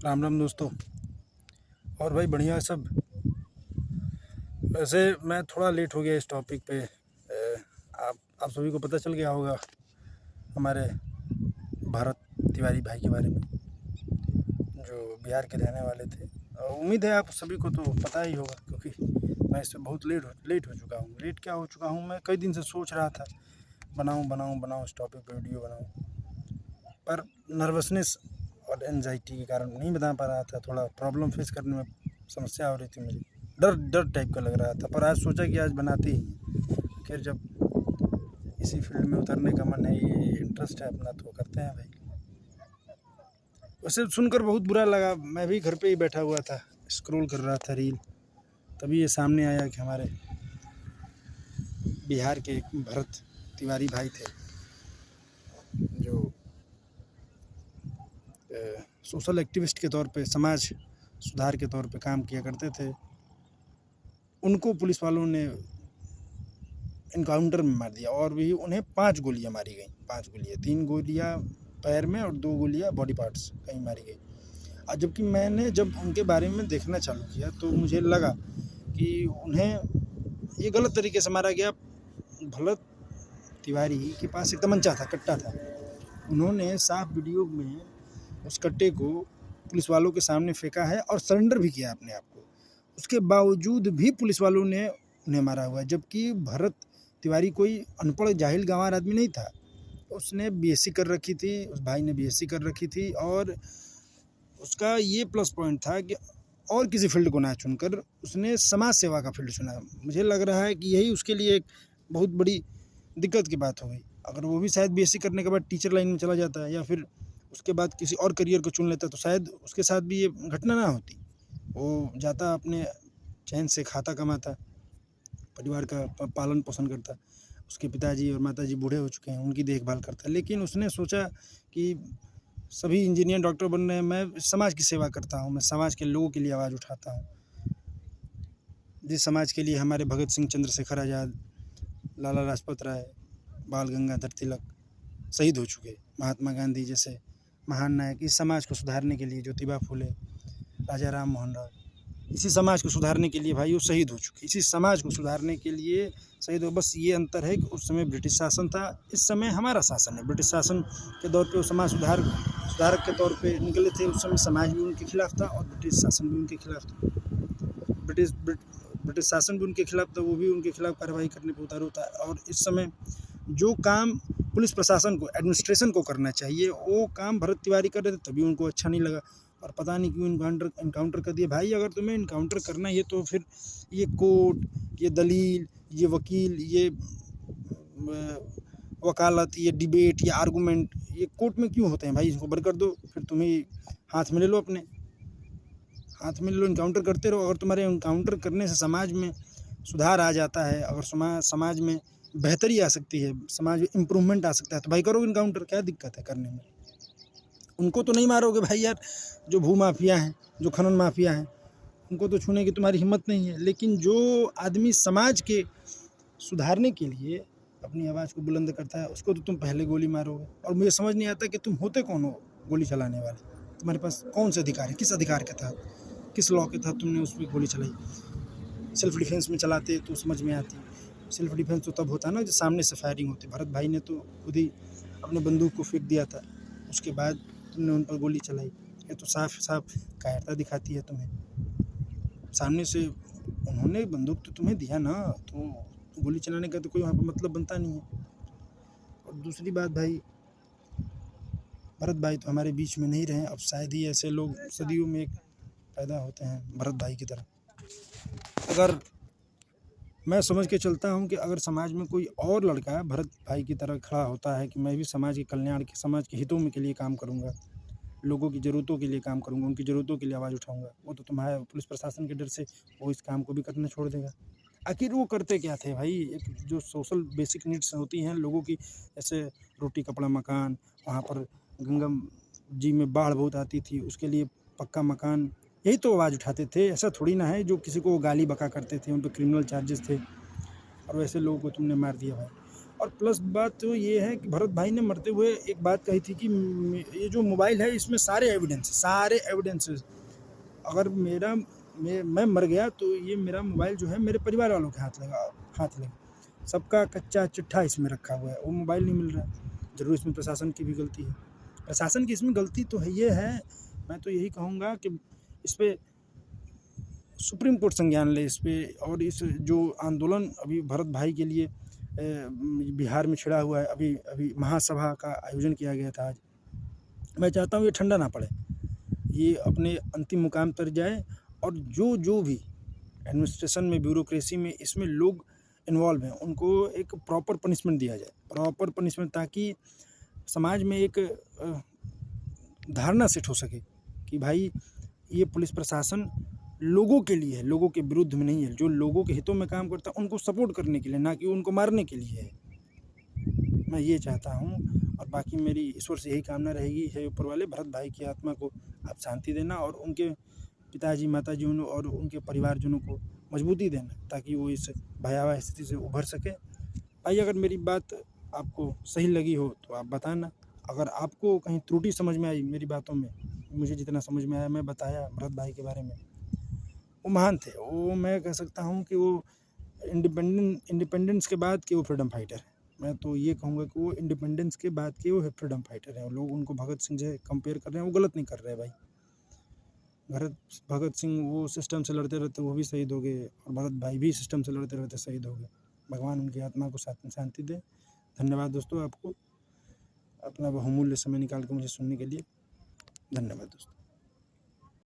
राम राम दोस्तों। और भाई बढ़िया है सब। वैसे मैं थोड़ा लेट हो गया इस टॉपिक पे। आप सभी को पता चल गया होगा हमारे भरत तिवारी भाई के बारे में, जो बिहार के रहने वाले थे। उम्मीद है आप सभी को तो पता ही होगा, क्योंकि मैं इससे बहुत लेट हो चुका हूँ। लेट क्या हो चुका हूँ, मैं कई दिन से सोच रहा था बनाऊँ इस टॉपिक पे वीडियो बनाऊँ, पर नर्वसनेस और एनजाइटी के कारण नहीं बना पा रहा था। थोड़ा प्रॉब्लम फेस करने में समस्या हो रही थी मुझे, डर टाइप का लग रहा था। पर आज सोचा कि आज बनाते ही हैं। फिर जब इसी फील्ड में उतरने का मन है, ये इंटरेस्ट है अपना, तो करते हैं भाई। वैसे सुनकर बहुत बुरा लगा। मैं भी घर पे ही बैठा हुआ था, स्क्रॉल कर रहा था रील, तभी ये सामने आया कि हमारे बिहार के एक भरत तिवारी भाई थे, जो सोशल एक्टिविस्ट के तौर पे, समाज सुधार के तौर पे काम किया करते थे। उनको पुलिस वालों ने इनकाउंटर में मार दिया, और भी उन्हें 5 गोलियां मारी गई। 5 गोलियां, 3 गोलियां पैर में और 2 गोलियां बॉडी पार्ट्स कहीं मारी गई। और जबकि मैंने जब उनके बारे में देखना चालू किया तो मुझे लगा कि उन्हें ये गलत तरीके से मारा गया। भरत तिवारी के पास एक तमंचा था, कट्टा था। उन्होंने साफ वीडियो में उस कट्टे को पुलिस वालों के सामने फेंका है और सरेंडर भी किया अपने आप को। उसके बावजूद भी पुलिस वालों ने उन्हें मारा हुआ है। जबकि भरत तिवारी कोई अनपढ़ जाहिल गंवार आदमी नहीं था। उसने बीएससी कर रखी थी, उस भाई ने बीएससी कर रखी थी, और उसका ये प्लस पॉइंट था कि और किसी फील्ड को ना चुनकर उसने समाज सेवा का फील्ड चुना। मुझे लग रहा है कि यही उसके लिए एक बहुत बड़ी दिक्कत की बात हो गई। अगर वो भी शायद बीएससी करने के बाद टीचर लाइन में चला जाता है, या फिर उसके बाद किसी और करियर को चुन लेता, तो शायद उसके साथ भी ये घटना ना होती। वो जाता, अपने चैन से खाता, कमाता, परिवार का पालन पोषण करता। उसके पिताजी और माताजी बूढ़े हो चुके हैं, उनकी देखभाल करता। लेकिन उसने सोचा कि सभी इंजीनियर डॉक्टर बन रहे हैं, मैं समाज की सेवा करता हूँ, मैं समाज के लोगों के लिए आवाज़ उठाता हूँ। जिस समाज के लिए हमारे भगत सिंह, चंद्रशेखर आज़ाद, लाला लाजपत राय, बाल गंगाधर तिलक शहीद हो चुके, महात्मा गांधी जैसे महान नायक, इस समाज को सुधारने के लिए, ज्योतिबा फुले, राजा राम मोहन राय, इसी समाज को सुधारने के लिए भाई वो शहीद हो चुके। इसी समाज को सुधारने के लिए शहीद हो। बस ये अंतर है कि उस समय ब्रिटिश शासन था, इस समय हमारा शासन है। ब्रिटिश शासन के दौर पे वो समाज सुधारक के तौर पे निकले थे। उस समय समाज भी उनके खिलाफ था और ब्रिटिश शासन भी उनके खिलाफ था। ब्रिटिश शासन भी उनके खिलाफ था, वो भी उनके खिलाफ कार्रवाई करने पर उतारू था। और इस समय जो काम पुलिस प्रशासन को, एडमिनिस्ट्रेशन को करना चाहिए, वो काम भरत तिवारी कर रहे थे, तभी उनको अच्छा नहीं लगा और पता नहीं क्यों इनकाउंटर कर दिया। भाई अगर तुम्हें इनकाउंटर करना है तो फिर ये कोर्ट, ये दलील, ये वकील, ये वकालत, ये डिबेट, ये आर्गूमेंट, ये कोर्ट में क्यों होते हैं भाई? इसको बंद कर दो, फिर तुम ही हाथ में ले लो, अपने हाथ में ले लो, इनकाउंटर करते रहो। अगर तुम्हारे इनकाउंटर करने से समाज में सुधार आ जाता है, अगर समाज में बेहतरी आ सकती है, समाज में इम्प्रूवमेंट आ सकता है, तो भाई करो इनकाउंटर, क्या दिक्कत है करने में? उनको तो नहीं मारोगे भाई यार, जो भू माफिया हैं, जो खनन माफिया हैं, उनको तो छूने की तुम्हारी हिम्मत नहीं है। लेकिन जो आदमी समाज के सुधारने के लिए अपनी आवाज़ को बुलंद करता है, उसको तो तुम पहले गोली मारोगे। और मुझे समझ नहीं आता कि तुम होते कौन हो गोली चलाने वाले? तुम्हारे पास कौन से अधिकार है? किस अधिकार के तहत, किस लॉ के तहत तुमने उस पर गोली चलाई? सेल्फ डिफेंस में चलाते तो समझ में आती। सेल्फ डिफेंस तो तब होता ना जब सामने से फायरिंग होती। भरत भाई ने तो खुद ही अपने बंदूक को फेंक दिया था, उसके बाद तुमने उन पर गोली चलाई। ये तो साफ कायरता दिखाती है तुम्हें। सामने से उन्होंने बंदूक तो तुम्हें दिया ना, तो गोली चलाने का तो कोई वहाँ पर मतलब बनता नहीं है। और दूसरी बात भाई, भरत भाई तो हमारे बीच में नहीं रहे। अब शायद ही ऐसे लोग सदियों में एक पैदा होते हैं भरत भाई की तरह। अगर मैं समझ के चलता हूँ कि अगर समाज में कोई और लड़का भरत भाई की तरह खड़ा होता है कि मैं भी समाज के कल्याण के, समाज के हितों में के लिए काम करूँगा, लोगों की ज़रूरतों के लिए काम करूँगा, उनकी ज़रूरतों के लिए आवाज़ उठाऊँगा, वो तो तुम्हारे पुलिस प्रशासन के डर से वो इस काम को भी करना छोड़ देगा। आखिर वो करते क्या थे भाई? एक जो सोशल बेसिक नीड्स होती हैं लोगों की, जैसे रोटी, कपड़ा, मकान, वहाँ पर गंगा जी में बाढ़ बहुत आती थी, उसके लिए पक्का मकान, यही तो आवाज़ उठाते थे। ऐसा थोड़ी ना है जो किसी को गाली बका करते थे, उन पर क्रिमिनल चार्जेस थे, और वैसे लोगों को तुमने मार दिया भाई। और प्लस बात तो ये है कि भरत भाई ने मरते हुए एक बात कही थी कि ये जो मोबाइल है इसमें सारे एविडेंसेस, अगर मैं मर गया तो ये मेरा मोबाइल जो है मेरे परिवार वालों के हाथ लगा। सबका कच्चा चिट्ठा इसमें रखा हुआ है, वो मोबाइल नहीं मिल रहा है। ज़रूर इसमें प्रशासन की भी गलती है। प्रशासन की इसमें गलती तो है, ये है, मैं तो यही कहूँगा कि इस पे सुप्रीम कोर्ट संज्ञान ले इस पे, और इस जो आंदोलन अभी भरत भाई के लिए बिहार में छिड़ा हुआ है, अभी महासभा का आयोजन किया गया था आज, मैं चाहता हूँ ये ठंडा ना पड़े, ये अपने अंतिम मुकाम पर जाए, और जो भी एडमिनिस्ट्रेशन में, ब्यूरोक्रेसी में इसमें लोग इन्वॉल्व हैं उनको एक प्रॉपर पनिशमेंट दिया जाए, प्रॉपर पनिशमेंट, ताकि समाज में एक धारणा सेट हो सके कि भाई ये पुलिस प्रशासन लोगों के लिए है, लोगों के विरुद्ध में नहीं है, जो लोगों के हितों में काम करता है उनको सपोर्ट करने के लिए, ना कि उनको मारने के लिए है। मैं ये चाहता हूँ, और बाकी मेरी ईश्वर से यही कामना रहेगी, हे ऊपर वाले, भरत भाई की आत्मा को आप शांति देना, और उनके पिताजी माताजी और उनके परिवारजनों को मजबूती देना, ताकि वो इस भयावह स्थिति से उभर सके। भाई अगर मेरी बात आपको सही लगी हो तो आप बताना, अगर आपको कहीं त्रुटि समझ में आई मेरी बातों में, मुझे जितना समझ में आया मैं बताया भरत भाई के बारे में। वो महान थे, वो मैं कह सकता हूँ कि वो इंडिपेंडेंस के बाद के वो फ्रीडम फाइटर हैं। मैं तो ये कहूँगा कि वो इंडिपेंडेंस के बाद के वो फ्रीडम फाइटर हैं। लोग उनको भगत सिंह से कंपेयर कर रहे हैं, वो गलत नहीं कर रहे हैं भाई। भगत सिंह वो सिस्टम से लड़ते रहते वो भी शहीद हो गए, और भरत भाई भी सिस्टम से लड़ते रहते शहीद हो गए। भगवान उनकी आत्मा को शांति दे। धन्यवाद दोस्तों, आपको अपना बहुमूल्य समय निकाल के मुझे सुनने के लिए धन्यवाद दोस्तों।